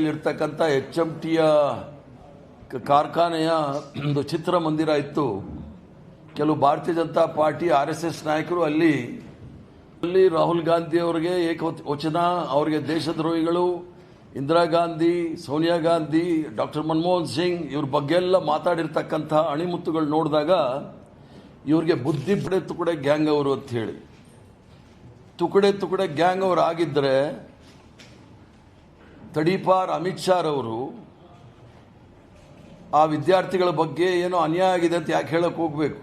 ಇರ್ತಕ್ಕಂಥ HMTಯ ಕಾರ್ಖಾನೆಯ ಒಂದು ಚಿತ್ರಮಂದಿರ ಇತ್ತು. ಕೆಲವು ಭಾರತೀಯ ಜನತಾ ಪಾರ್ಟಿ RSS ನಾಯಕರು ಅಲ್ಲಿ ರಾಹುಲ್ ಗಾಂಧಿ ಅವರಿಗೆ ಏಕವಚನ, ಅವರಿಗೆ ದೇಶದ್ರೋಹಿಗಳು, ಇಂದಿರಾ ಗಾಂಧಿ, ಸೋನಿಯಾ ಗಾಂಧಿ, ಡಾಕ್ಟರ್ ಮನಮೋಹನ್ ಸಿಂಗ್ ಇವ್ರ ಬಗ್ಗೆ ಎಲ್ಲ ಮಾತಾಡಿರ್ತಕ್ಕಂಥ ಅಣಿಮುತ್ತುಗಳು ನೋಡಿದಾಗ ಇವ್ರಿಗೆ ಬುದ್ಧಿ ತುಕಡೆ ಗ್ಯಾಂಗ್ ಅವರು ಅಂತ ಹೇಳಿ, ತುಕಡೆ ಗ್ಯಾಂಗ್ ಅವರು ಆಗಿದ್ದರೆ ತಡೀಪಾರ್ ಅಮಿತ್ ಶಾ ಅವರು ಆ ವಿದ್ಯಾರ್ಥಿಗಳ ಬಗ್ಗೆ ಏನೋ ಅನ್ಯಾಯ ಆಗಿದೆ ಅಂತ ಯಾಕೆ ಹೇಳಕ್ಕೆ ಹೋಗಬೇಕು?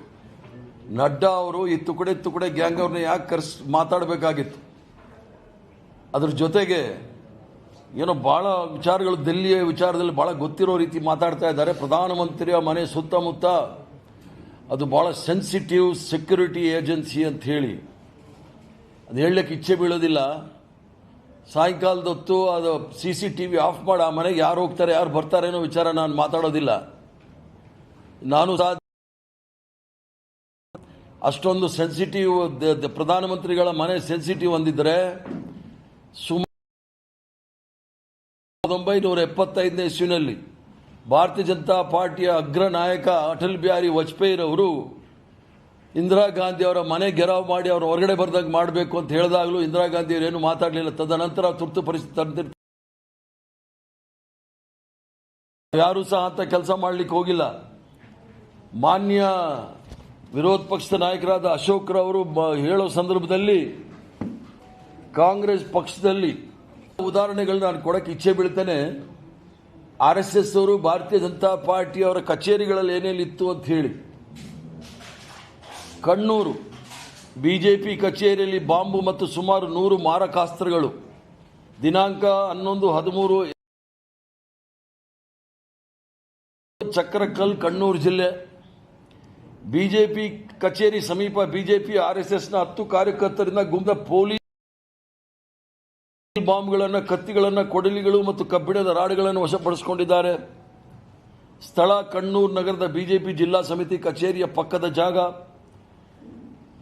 ನಡ್ಡಾ ಅವರು ಈ ತುಕಡೆ ಗ್ಯಾಂಗ್ ಅವ್ರನ್ನ ಯಾಕೆ ಮಾತಾಡಬೇಕಾಗಿತ್ತು? ಅದ್ರ ಜೊತೆಗೆ ಏನೋ ಭಾಳ ವಿಚಾರಗಳು, ದಿಲ್ಲಿಯ ವಿಚಾರದಲ್ಲಿ ಭಾಳ ಗೊತ್ತಿರೋ ರೀತಿ ಮಾತಾಡ್ತಾ ಇದ್ದಾರೆ. ಪ್ರಧಾನಮಂತ್ರಿಯ ಮನೆ ಸುತ್ತಮುತ್ತ ಅದು ಭಾಳ ಸೆನ್ಸಿಟಿವ್ ಸೆಕ್ಯೂರಿಟಿ ಏಜೆನ್ಸಿ ಅಂತ ಹೇಳಿ ಅದು ಹೇಳಲಿಕ್ಕೆ ಇಚ್ಛೆ ಬೀಳೋದಿಲ್ಲ. ಸಾಯಂಕಾಲದ ಹೊತ್ತು ಅದು CCTV ಆಫ್ ಮಾಡಿ ಆ ಮನೆಗೆ ಯಾರು ಹೋಗ್ತಾರೆ ಯಾರು ಬರ್ತಾರೆ ಅನ್ನೋ ವಿಚಾರ ನಾನು ಮಾತಾಡೋದಿಲ್ಲ. ನಾನು ಸಹ ಅಷ್ಟೊಂದು ಸೆನ್ಸಿಟಿವ್, ಪ್ರಧಾನಮಂತ್ರಿಗಳ ಮನೆ ಸೆನ್ಸಿಟಿವ್ ಅಂದಿದ್ರೆ ಸುಮಾರು 1975ನೇ ಇಸ್ವಿನಲ್ಲಿ ಭಾರತೀಯ ಜನತಾ ಪಾರ್ಟಿಯ ಅಗ್ರ ನಾಯಕ ಅಟಲ್ ಬಿಹಾರಿ ವಾಜಪೇಯಿ ಅವರು ಇಂದಿರಾ ಗಾಂಧಿ ಅವರ ಮನೆ ಗೆರಾವ್ ಮಾಡಿ ಅವರು ಹೊರಗಡೆ ಬರ್ದಾಗ ಮಾಡಬೇಕು ಅಂತ ಹೇಳಿದಾಗಲೂ ಇಂದಿರಾ ಗಾಂಧಿ ಅವರೇನು ಮಾತಾಡಲಿಲ್ಲ. ತದನಂತರ ತುರ್ತು ಪರಿಸ್ಥಿತಿ ಯಾರು ಸಹ ಅಂತ ಕೆಲಸ ಮಾಡಲಿಕ್ಕೆ ಹೋಗಿಲ್ಲ. ಮಾನ್ಯ ವಿರೋಧ ಪಕ್ಷದ ನಾಯಕರಾದ ಅಶೋಕ್ ರವರು ಹೇಳೋ ಸಂದರ್ಭದಲ್ಲಿ ಕಾಂಗ್ರೆಸ್ ಪಕ್ಷದಲ್ಲಿ ಉದಾಹರಣೆಗಳು ನಾನು ಕೊಡಕ್ಕೆ ಇಚ್ಛೆ ಬೀಳ್ತೇನೆ. RSS ಅವರು ಭಾರತೀಯ ಜನತಾ ಪಾರ್ಟಿ ಅವರ ಕಚೇರಿಗಳಲ್ಲಿ ಏನೇನಿತ್ತು ಅಂತ ಹೇಳಿ, ಕಣ್ಣೂರು BJP ಕಚೇರಿಯಲ್ಲಿ ಬಾಂಬು ಮತ್ತು ಸುಮಾರು 100 ಮಾರಕಾಸ್ತ್ರಗಳು. ದಿನಾಂಕ 11-13 ಚಕ್ರಕಲ್, ಕಣ್ಣೂರು ಜಿಲ್ಲೆ. BJP ಕಚೇರಿ ಸಮೀಪ BJP RSSನ 10 ಕಾರ್ಯಕರ್ತರಿಂದ ಗುಂದ ಪೊಲೀಸ್ ಬಾಂಬ್ಗಳನ್ನು, ಕತ್ತಿಗಳನ್ನು, ಕೊಡಲಿಗಳು ಮತ್ತು ಕಬ್ಬಿಣದ ರಾಡ್ಗಳನ್ನು ವಶಪಡಿಸಿಕೊಂಡಿದ್ದಾರೆ. ಸ್ಥಳ ಕಣ್ಣೂರು ನಗರದ BJP ಜಿಲ್ಲಾ ಸಮಿತಿ ಕಚೇರಿಯ ಪಕ್ಕದ ಜಾಗ.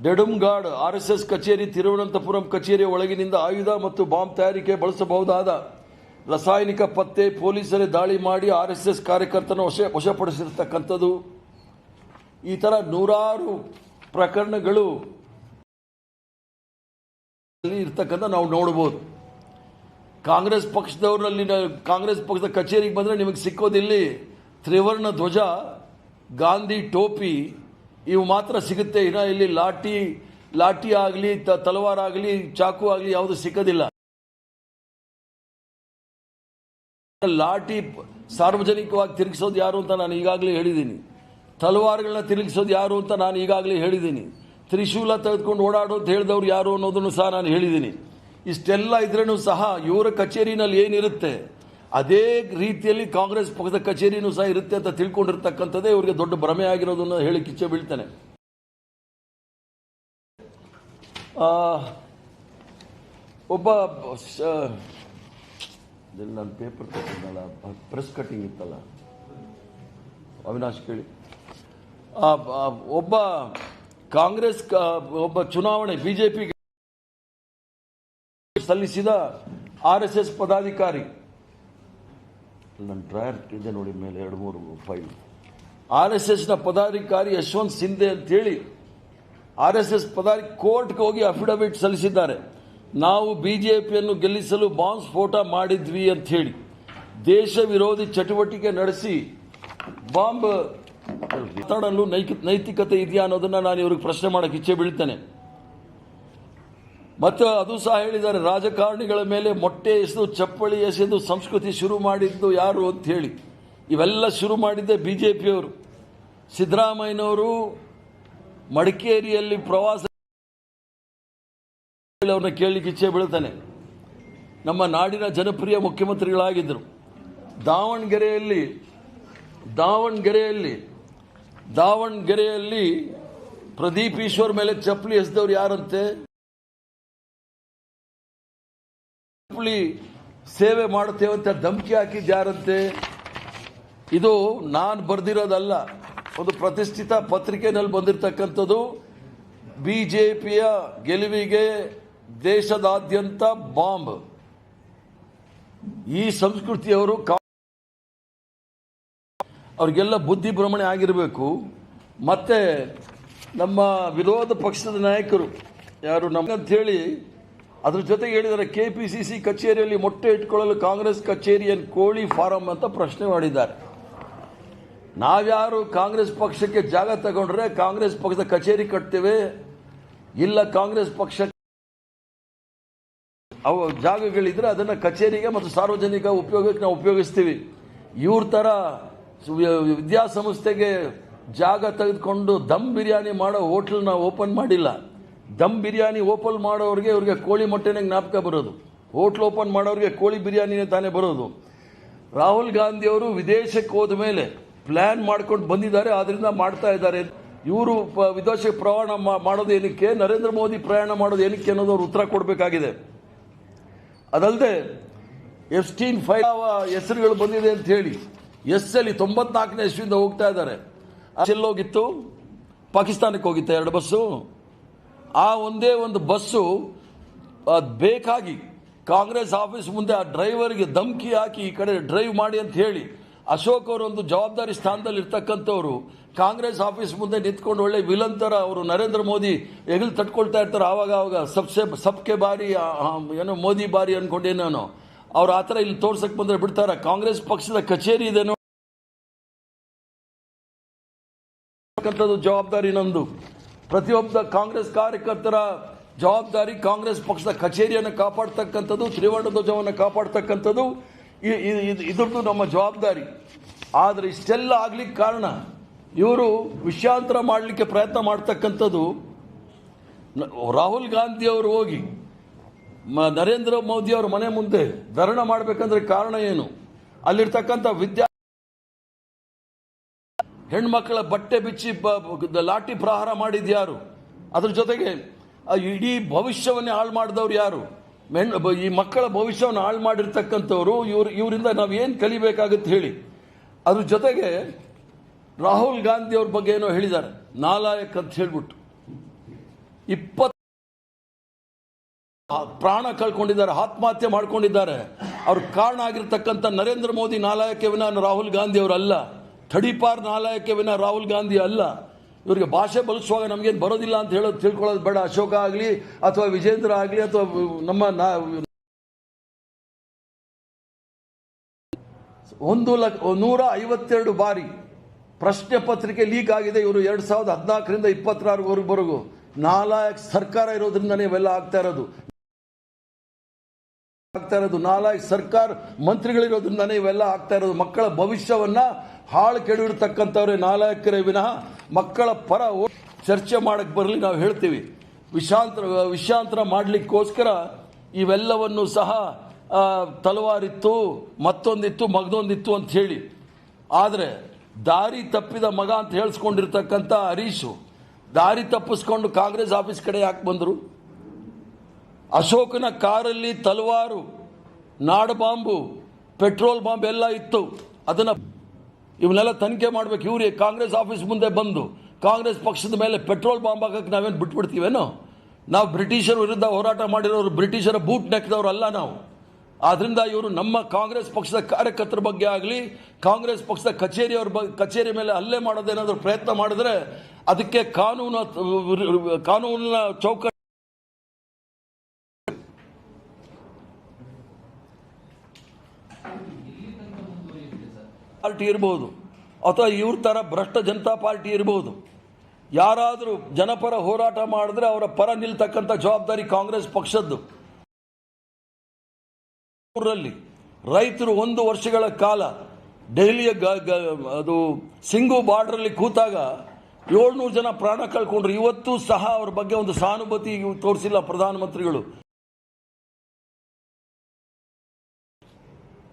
ಡೆಡುಮ್ಗಾಡ್ RSS ಕಚೇರಿ, ತಿರುವನಂತಪುರಂ ಕಚೇರಿಯ ಒಳಗಿನಿಂದ ಆಯುಧ ಮತ್ತು ಬಾಂಬ್ ತಯಾರಿಕೆ ಬಳಸಬಹುದಾದ ರಾಸಾಯನಿಕ ಪತ್ತೆ. ಪೊಲೀಸರೇ ದಾಳಿ ಮಾಡಿ RSS ಕಾರ್ಯಕರ್ತನ ವಶಪಡಿಸಿರ್ತಕ್ಕಂಥದ್ದು. ಈ ತರ ನೂರಾರು ಪ್ರಕರಣಗಳು ಇರ್ತಕ್ಕಂಥ ನಾವು ನೋಡಬಹುದು. ಕಾಂಗ್ರೆಸ್ ಪಕ್ಷದವರಲ್ಲಿ, ಕಾಂಗ್ರೆಸ್ ಪಕ್ಷದ ಕಚೇರಿಗೆ ಬಂದರೆ ನಿಮಗೆ ಸಿಕ್ಕೋದಿಲ್ಲಿ ತ್ರಿವರ್ಣ ಧ್ವಜ, ಗಾಂಧಿ ಟೋಪಿ ಇವು ಮಾತ್ರ ಸಿಗುತ್ತೆ. ಇನ್ನು ಇಲ್ಲಿ ಲಾಠಿ ಆಗಲಿ, ತಲವಾರ್ ಆಗಲಿ, ಚಾಕು ಆಗಲಿ ಯಾವುದು ಸಿಕ್ಕೋದಿಲ್ಲ. ಲಾಠಿ ಸಾರ್ವಜನಿಕವಾಗಿ ತಿರುಗಿಸೋದು ಯಾರು ಅಂತ ನಾನು ಈಗಾಗಲೇ ಹೇಳಿದ್ದೀನಿ. ತಲವಾರ್ಗಳನ್ನ ತಿರುಗಿಸೋದು ಯಾರು ಅಂತ ನಾನು ಈಗಾಗಲೇ ಹೇಳಿದ್ದೀನಿ. ತ್ರಿಶೂಲ ತೆಗೆದುಕೊಂಡು ಓಡಾಡೋ ಅಂತ ಹೇಳಿದವರು ಯಾರು ಅನ್ನೋದನ್ನು ಸಹ ನಾನು ಹೇಳಿದ್ದೀನಿ. ಇಷ್ಟೆಲ್ಲ ಇದ್ರೂ ಸಹ ಇವರ ಕಚೇರಿನಲ್ಲಿ ಏನಿರುತ್ತೆ ಅದೇ ರೀತಿಯಲ್ಲಿ ಕಾಂಗ್ರೆಸ್ ಪಕ್ಷದ ಕಚೇರಿನೂ ಸಹ ಇರುತ್ತೆ ಅಂತ ತಿಳ್ಕೊಂಡಿರ್ತಕ್ಕಂಥದ್ದೇ ಇವರಿಗೆ ದೊಡ್ಡ ಭ್ರಮೆ ಆಗಿರೋದನ್ನು ಹೇಳಿಕ್ಕೆ ಇಚ್ಛೆ ಬೀಳ್ತೇನೆ. ಒಬ್ಬ ನಾನು ಪೇಪರ್ ಕೊಟ್ಟಿದ್ದಲ್ಲ, ಪ್ರೆಸ್ ಕಟ್ಟಿಂಗ್ ಇತ್ತಲ್ಲ, ಅವಿನಾಶ್ ಕೇಳಿ. ಒಬ್ಬ ಕಾಂಗ್ರೆಸ್ ಒಬ್ಬ ಚುನಾವಣೆ BJP ಸಲ್ಲಿಸಿದ RSS ಪದಾಧಿಕಾರಿ, ನನ್ನ ಡ್ರಾಯರ್ ಇದೆ ನೋಡಿ ಮೇಲೆ 2-3 ಫೈಲ್, RSSನ ಪದಾಧಿಕಾರಿ ಯಶವಂತ್ ಸಿಂಧೆ ಅಂತೇಳಿ RSS ಕೋರ್ಟ್ಗೆ ಹೋಗಿ ಅಫಿಡವಿಟ್ ಸಲ್ಲಿಸಿದ್ದಾರೆ. ನಾವು BJPಯನ್ನು ಗೆಲ್ಲಿಸಲು ಬಾಂಬ್ ಸ್ಫೋಟ ಮಾಡಿದ್ವಿ ಅಂತ ಹೇಳಿ ದೇಶ ವಿರೋಧಿ ಚಟುವಟಿಕೆ ನಡೆಸಿ ಬಾಂಬ್ ಮಾತಾಡಲು ನೈತಿಕತೆ ಇದೆಯಾ ಅನ್ನೋದನ್ನ ನಾನು ಇವ್ರಿಗೆ ಪ್ರಶ್ನೆ ಮಾಡಕ್ಕೆ ಇಚ್ಛೆ ಬೀಳ್ತೇನೆ. ಮತ್ತು ಅದು ಸಹ ಹೇಳಿದ್ದಾರೆ, ರಾಜಕಾರಣಿಗಳ ಮೇಲೆ ಮೊಟ್ಟೆ ಎಸೆದು, ಚಪ್ಪಳಿ ಎಸೆದು ಸಂಸ್ಕೃತಿ ಶುರು ಮಾಡಿದ್ದು ಯಾರು ಅಂತ ಹೇಳಿ. ಇವೆಲ್ಲ ಶುರು ಮಾಡಿದ್ದೆ BJPಯವರು. ಸಿದ್ದರಾಮಯ್ಯನವರು ಮಡಿಕೇರಿಯಲ್ಲಿ ಪ್ರವಾಸ ಅವ್ರನ್ನ ಕೇಳಲಿಕ್ಕೆ ಇಚ್ಛೆ ಬೀಳ್ತಾನೆ. ನಮ್ಮ ನಾಡಿನ ಜನಪ್ರಿಯ ಮುಖ್ಯಮಂತ್ರಿಗಳಾಗಿದ್ದರು. ದಾವಣಗೆರೆಯಲ್ಲಿ ಪ್ರದೀಪ್ ಈಶ್ವರ್ ಮೇಲೆ ಚಪ್ಪಲಿ ಎಸೆದವ್ರು ಯಾರಂತೆ? ಚಪ್ಪಲಿ ಸೇವೆ ಮಾಡುತ್ತೇವೆ ಅಂತ ಧಮಕಿ ಹಾಕಿದ್ದು ಯಾರಂತೆ? ಇದು ನಾನು ಬರೆದಿರೋದಲ್ಲ, ಒಂದು ಪ್ರತಿಷ್ಠಿತ ಪತ್ರಿಕೆಯಲ್ಲಿ ಬಂದಿರತಕ್ಕಂಥದ್ದು. BJPಯ ಗೆಲುವಿಗೆ ದೇಶದಾದ್ಯಂತ ಬಾಂಬ್. ಈ ಸಂಸ್ಕೃತಿಯವರು ಅವ್ರಿಗೆಲ್ಲ ಬುದ್ಧಿ ಭ್ರಮಣೆ ಆಗಿರಬೇಕು. ಮತ್ತೆ ನಮ್ಮ ವಿರೋಧ ಪಕ್ಷದ ನಾಯಕರು ಯಾರು ನಮ್ಮಂತ ಹೇಳಿ ಅದ್ರ ಜೊತೆಗೆ ಹೇಳಿದ್ದಾರೆ, KPCC ಕಚೇರಿಯಲ್ಲಿ ಮೊಟ್ಟೆ ಇಟ್ಕೊಳ್ಳಲು ಕಾಂಗ್ರೆಸ್ ಕಚೇರಿಯನ್ನು ಕೋಳಿ ಫಾರಂ ಅಂತ ಪ್ರಶ್ನೆ ಮಾಡಿದ್ದಾರೆ. ನಾವ್ಯಾರು ಕಾಂಗ್ರೆಸ್ ಪಕ್ಷಕ್ಕೆ ಜಾಗ ತಗೊಂಡ್ರೆ ಕಾಂಗ್ರೆಸ್ ಪಕ್ಷದ ಕಚೇರಿ ಕಟ್ತೇವೆ, ಇಲ್ಲ ಕಾಂಗ್ರೆಸ್ ಪಕ್ಷ ಅವು ಜಾಗಗಳಿದ್ರೆ ಅದನ್ನ ಕಚೇರಿಗೆ ಮತ್ತು ಸಾರ್ವಜನಿಕ ಉಪಯೋಗಕ್ಕೆ ನಾವು ಉಪಯೋಗಿಸ್ತೀವಿ. ಇವ್ರ ತರ ವಿದ್ಯಾಸಂಸ್ಥೆಗೆ ಜಾಗ ತೆಗೆದುಕೊಂಡು ದಮ್ ಬಿರಿಯಾನಿ ಮಾಡೋ ಹೋಟ್ಲ್ ನಾವು ಓಪನ್ ಮಾಡಿಲ್ಲ. ದಮ್ ಬಿರಿಯಾನಿ ಓಪನ್ ಮಾಡೋರಿಗೆ ಇವ್ರಿಗೆ ಕೋಳಿ ಮೊಟ್ಟೆನೇ ಜ್ಞಾಪಕ ಬರೋದು, ಹೋಟ್ಲ್ ಓಪನ್ ಮಾಡೋರಿಗೆ ಕೋಳಿ ಬಿರಿಯಾನಿನೇ ತಾನೇ ಬರೋದು. ರಾಹುಲ್ ಗಾಂಧಿ ಅವರು ವಿದೇಶಕ್ಕೆ ಹೋದ ಮೇಲೆ ಪ್ಲಾನ್ ಮಾಡ್ಕೊಂಡು ಬಂದಿದ್ದಾರೆ, ಆದ್ರಿಂದ ಮಾಡ್ತಾ ಇದ್ದಾರೆ. ಇವರು ವಿದೇಶಕ್ಕೆ ಪ್ರಯಾಣ ಮಾಡೋದು ಏನಕ್ಕೆ, ನರೇಂದ್ರ ಮೋದಿ ಪ್ರಯಾಣ ಮಾಡೋದು ಏನಕ್ಕೆ ಅನ್ನೋದು ಅವ್ರು ಉತ್ತರ ಕೊಡಬೇಕಾಗಿದೆ. ಅದಲ್ಲದೆ ಎಫ್ಸ್ಟೀನ್ ಫೈಲ್ ಹೆಸರುಗಳು ಬಂದಿದೆ ಅಂತ ಹೇಳಿ ಅಲ್ಲಿ 94ನೇ ಇಸ್ವಿಯಿಂದ ಹೋಗ್ತಾ ಇದ್ದಾರೆ. ಎಲ್ಲೋಗಿತ್ತು, ಪಾಕಿಸ್ತಾನಕ್ಕೆ ಹೋಗಿತ್ತು 2 ಬಸ್ಸು. ಆ ಒಂದೇ ಒಂದು ಬಸ್ಸು ಬೇಕಾಗಿ ಕಾಂಗ್ರೆಸ್ ಆಫೀಸ್ ಮುಂದೆ ಆ ಡ್ರೈವರ್ಗೆ ಧಮಕಿ ಹಾಕಿ ಈ ಕಡೆ ಡ್ರೈವ್ ಮಾಡಿ ಅಂತ ಹೇಳಿ ಅಶೋಕ್ ಅವರು ಒಂದು ಜವಾಬ್ದಾರಿ ಸ್ಥಾನದಲ್ಲಿ ಇರ್ತಕ್ಕಂಥವ್ರು ಕಾಂಗ್ರೆಸ್ ಆಫೀಸ್ ಮುಂದೆ ನಿಂತ್ಕೊಂಡು ಒಳ್ಳೆ ವಿಲನ್ ತರ ಅವರು ನರೇಂದ್ರ ಮೋದಿ ಹೆಗಲು ತಟ್ಕೊಳ್ತಾ ಇರ್ತಾರೆ. ಆವಾಗ ಸಬ್ಕೆ ಬಾರಿ ಏನೋ ಮೋದಿ ಬಾರಿ ಅನ್ಕೊಂಡೇನೋ ಅವ್ರು ಆತರ ಇಲ್ಲಿ ತೋರ್ಸಕ್ ಬಂದ್ರೆ ಬಿಡ್ತಾರ? ಕಾಂಗ್ರೆಸ್ ಪಕ್ಷದ ಕಚೇರಿ ಇದೆನೋ ಜವಾಬ್ದಾರಿ ನಂದು. ಪ್ರತಿಯೊಬ್ಬ ಕಾಂಗ್ರೆಸ್ ಕಾರ್ಯಕರ್ತರ ಜವಾಬ್ದಾರಿ ಕಾಂಗ್ರೆಸ್ ಪಕ್ಷದ ಕಚೇರಿಯನ್ನು ಕಾಪಾಡ್ತಕ್ಕಂಥದ್ದು, ತ್ರಿವರ್ಣ ಧ್ವಜವನ್ನು ಕಾಪಾಡ್ತಕ್ಕಂಥದ್ದು ಇದ್ರದ್ದು ನಮ್ಮ ಜವಾಬ್ದಾರಿ. ಆದರೆ ಇಷ್ಟೆಲ್ಲ ಆಗ್ಲಿಕ್ಕೆ ಕಾರಣ ಇವರು ವಿಷಯಾಂತರ ಮಾಡಲಿಕ್ಕೆ ಪ್ರಯತ್ನ ಮಾಡ್ತಕ್ಕಂಥದ್ದು. ರಾಹುಲ್ ಗಾಂಧಿ ಅವರು ಹೋಗಿ ನರೇಂದ್ರ ಮೋದಿ ಅವರ ಮನೆ ಮುಂದೆ ಧರಣ ಮಾಡಬೇಕಂದ್ರೆ ಕಾರಣ ಏನು? ಅಲ್ಲಿರ್ತಕ್ಕಂಥ ಹೆಣ್ಮಕ್ಕಳ ಬಟ್ಟೆ ಬಿಚ್ಚಿ ಲಾಠಿ ಪ್ರಹಾರ ಮಾಡಿದ್ಯಾರು? ಅದ್ರ ಜೊತೆಗೆ ಇಡೀ ಭವಿಷ್ಯವನ್ನೇ ಹಾಳು ಮಾಡಿದವ್ರು ಯಾರು? ಈ ಮಕ್ಕಳ ಭವಿಷ್ಯವನ್ನು ಹಾಳು ಮಾಡಿರ್ತಕ್ಕಂಥವ್ರು. ಇವರಿಂದ ನಾವೇನು ಕಲಿಬೇಕಾಗುತ್ತೆ ಹೇಳಿ. ಅದ್ರ ಜೊತೆಗೆ ರಾಹುಲ್ ಗಾಂಧಿ ಅವ್ರ ಬಗ್ಗೆ ಏನೋ ಹೇಳಿದ್ದಾರೆ, ನಾಲಾಯಕ್ ಅಂತ ಹೇಳ್ಬಿಟ್ಟು 20 ಪ್ರಾಣ ಕಳ್ಕೊಂಡಿದ್ದಾರೆ, ಆತ್ಮಹತ್ಯೆ ಮಾಡ್ಕೊಂಡಿದ್ದಾರೆ. ಅವ್ರ ಕಾರಣ ಆಗಿರ್ತಕ್ಕಂಥ ನರೇಂದ್ರ ಮೋದಿ ನಾಲಾಯಕ ವಿನ ರಾಹುಲ್ ಗಾಂಧಿ ಅವರಲ್ಲ. ಥಡಿಪಾರ್ ನಾಲಾಯಕ ವಿನ ರಾಹುಲ್ ಗಾಂಧಿ ಅಲ್ಲ. ಇವರಿಗೆ ಭಾಷೆ ಬಳಸುವಾಗ ನಮಗೇನು ಬರೋದಿಲ್ಲ ಅಂತ ಹೇಳೋದು ತಿಳ್ಕೊಳ್ಳೋದು ಬೇಡ. ಅಶೋಕ ಆಗಲಿ ಅಥವಾ ವಿಜೇಂದ್ರ ಆಗಲಿ ಅಥವಾ ನಮ್ಮ 152 ಬಾರಿ ಪ್ರಶ್ನೆ ಪತ್ರಿಕೆ ಲೀಕ್ ಆಗಿದೆ. ಇವರು 2014ರಿಂದ 26ವರೆಗೂ ನಾಲಾಯಕ್ ಸರ್ಕಾರ ಇರೋದ್ರಿಂದನೇ ಇವೆಲ್ಲ ಆಗ್ತಾ ಇರೋದು. ನಾಲಾಯಕ್ ಸರ್ಕಾರ ಮಂತ್ರಿಗಳಿರೋದ್ರಿಂದನೇ ಇವೆಲ್ಲ ಆಗ್ತಾ ಇರೋದು. ಮಕ್ಕಳ ಭವಿಷ್ಯವನ್ನ ಹಾಳು ಕೆಡಿರ್ತಕ್ಕಂಥವ್ರೆ ನಾಲಾಯಕರೇ ವಿನಃ ಮಕ್ಕಳ ಪರ ಚರ್ಚೆ ಮಾಡಕ್ ಬರಲಿ. ನಾವು ಹೇಳ್ತೀವಿ ವಿಷಯಾಂತರ ಮಾಡಲಿಕ್ಕೋಸ್ಕರ ಇವೆಲ್ಲವನ್ನು ಸಹ ತಲವಾರಿತ್ತು, ಮತ್ತೊಂದಿತ್ತು, ಮಗದೊಂದಿತ್ತು ಅಂತ ಹೇಳಿ. ಆದರೆ ದಾರಿ ತಪ್ಪಿದ ಮಗ ಅಂತ ಹೇಳಿಸ್ಕೊಂಡಿರ್ತಕ್ಕಂಥ ಹರೀಶು ದಾರಿ ತಪ್ಪಿಸ್ಕೊಂಡು ಕಾಂಗ್ರೆಸ್ ಆಫೀಸ್ ಕಡೆ ಯಾಕೆ ಬಂದರು? ಅಶೋಕನ ಕಾರಲ್ಲಿ ತಲವಾರು, ನಾಡ ಬಾಂಬು, ಪೆಟ್ರೋಲ್ ಬಾಂಬ್ ಎಲ್ಲ ಇತ್ತು. ಅದನ್ನ ಇವನ್ನೆಲ್ಲ ತನಿಖೆ ಮಾಡ್ಬೇಕು. ಇವ್ರಿಗೆ ಕಾಂಗ್ರೆಸ್ ಆಫೀಸ್ ಮುಂದೆ ಬಂದು ಕಾಂಗ್ರೆಸ್ ಪಕ್ಷದ ಮೇಲೆ ಪೆಟ್ರೋಲ್ ಬಾಂಬ್ ಹಾಕಕ್ಕೆ ನಾವೇನು ಬಿಟ್ಬಿಡ್ತೀವೇನೋ? ನಾವು ಬ್ರಿಟಿಷರ ವಿರುದ್ಧ ಹೋರಾಟ ಮಾಡಿರೋರು, ಬ್ರಿಟಿಷರ ಬೂಟ್ ನೆಕ್ದವ್ರು ಅಲ್ಲ ನಾವು. ಆದ್ರಿಂದ ಇವರು ನಮ್ಮ ಕಾಂಗ್ರೆಸ್ ಪಕ್ಷದ ಕಾರ್ಯಕರ್ತರ ಬಗ್ಗೆ ಆಗಲಿ, ಕಾಂಗ್ರೆಸ್ ಪಕ್ಷದ ಕಚೇರಿ ಮೇಲೆ ಹಲ್ಲೆ ಮಾಡೋದೇನಾದ್ರೂ ಪ್ರಯತ್ನ ಮಾಡಿದ್ರೆ ಅದಕ್ಕೆ ಕಾನೂನಿನ ಚೌಕಟ್ಟು ಪಾರ್ಟಿ ಇರಬಹುದು ಅಥವಾ ಇವ್ರ ತರ ಭ್ರಷ್ಟ ಜನತಾ ಪಾರ್ಟಿ ಇರಬಹುದು. ಯಾರಾದರೂ ಜನಪರ ಹೋರಾಟ ಮಾಡಿದ್ರೆ ಅವರ ಪರ ನಿಲ್ತಕ್ಕಂಥ ಜವಾಬ್ದಾರಿ ಕಾಂಗ್ರೆಸ್ ಪಕ್ಷದ್ದು. ರೈತರು 1 ವರ್ಷಗಳ ಕಾಲ ದೆಹಲಿಯ ಅದು ಸಿಂಗು ಬಾರ್ಡರ್ ಅಲ್ಲಿ ಕೂತಾಗ 700 ಜನ ಪ್ರಾಣ ಕಳ್ಕೊಂಡ್ರು. ಇವತ್ತು ಸಹ ಅವ್ರ ಬಗ್ಗೆ ಒಂದು ಸಹಾನುಭೂತಿ ತೋರಿಸಿಲ್ಲ ಪ್ರಧಾನಮಂತ್ರಿಗಳು.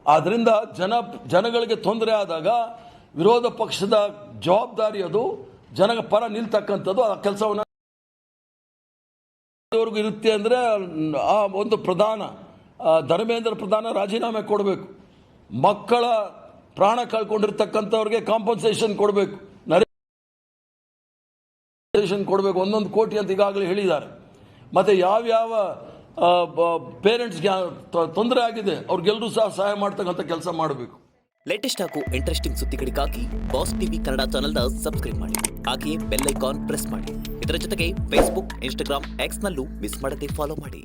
ಆದ್ರಿಂದ ಜನಗಳಿಗೆ ತೊಂದರೆ ಆದಾಗ ವಿರೋಧ ಪಕ್ಷದ ಜವಾಬ್ದಾರಿ ಅದು ಜನರ ಪರ ನಿಲ್ತಕ್ಕಂಥದ್ದು. ಆ ಕೆಲಸವನ್ನು ಇರುತ್ತೆ ಅಂದ್ರೆ ಆ ಒಂದು ಧರ್ಮೇಂದ್ರ ಪ್ರಧಾನ ರಾಜೀನಾಮೆ ಕೊಡಬೇಕು. ಮಕ್ಕಳ ಪ್ರಾಣ ಕಳ್ಕೊಂಡಿರ್ತಕ್ಕಂಥವ್ರಿಗೆ ಕಾಂಪನ್ಸೇಷನ್ ಕೊಡಬೇಕು, ಕೊಡಬೇಕು. 1 ಕೋಟಿ ಅಂತ ಈಗಾಗಲೇ ಹೇಳಿದ್ದಾರೆ. ಮತ್ತೆ ಯಾವ್ಯಾವ ಪೇರೆಂಟ್ಸ್ಗೆ ತೊಂದರೆ ಆಗಿದೆ, ಅವ್ರಿಗೆಲ್ಲರೂ ಸಹ ಸಹಾಯ ಮಾಡ್ತಕ್ಕಂಥ ಕೆಲಸ ಮಾಡಬೇಕು. ಲೇಟೆಸ್ಟ್ ಹಾಗೂ ಇಂಟ್ರೆಸ್ಟಿಂಗ್ ಸುದ್ದಿಗಳಿಗಾಗಿ ಬಾಸ್ ಟಿವಿ ಕನ್ನಡ ಚಾನೆಲ್ನ ಸಬ್ಸ್ಕ್ರೈಬ್ ಮಾಡಿ. ಹಾಗೆಯೇ ಬೆಲ್ ಐಕಾನ್ ಪ್ರೆಸ್ ಮಾಡಿ. ಇದರ ಜೊತೆಗೆ ಫೇಸ್ಬುಕ್, ಇನ್ಸ್ಟಾಗ್ರಾಮ್, ಎಕ್ಸ್ನಲ್ಲೂ ಮಿಸ್ ಮಾಡದೆ ಫಾಲೋ ಮಾಡಿ.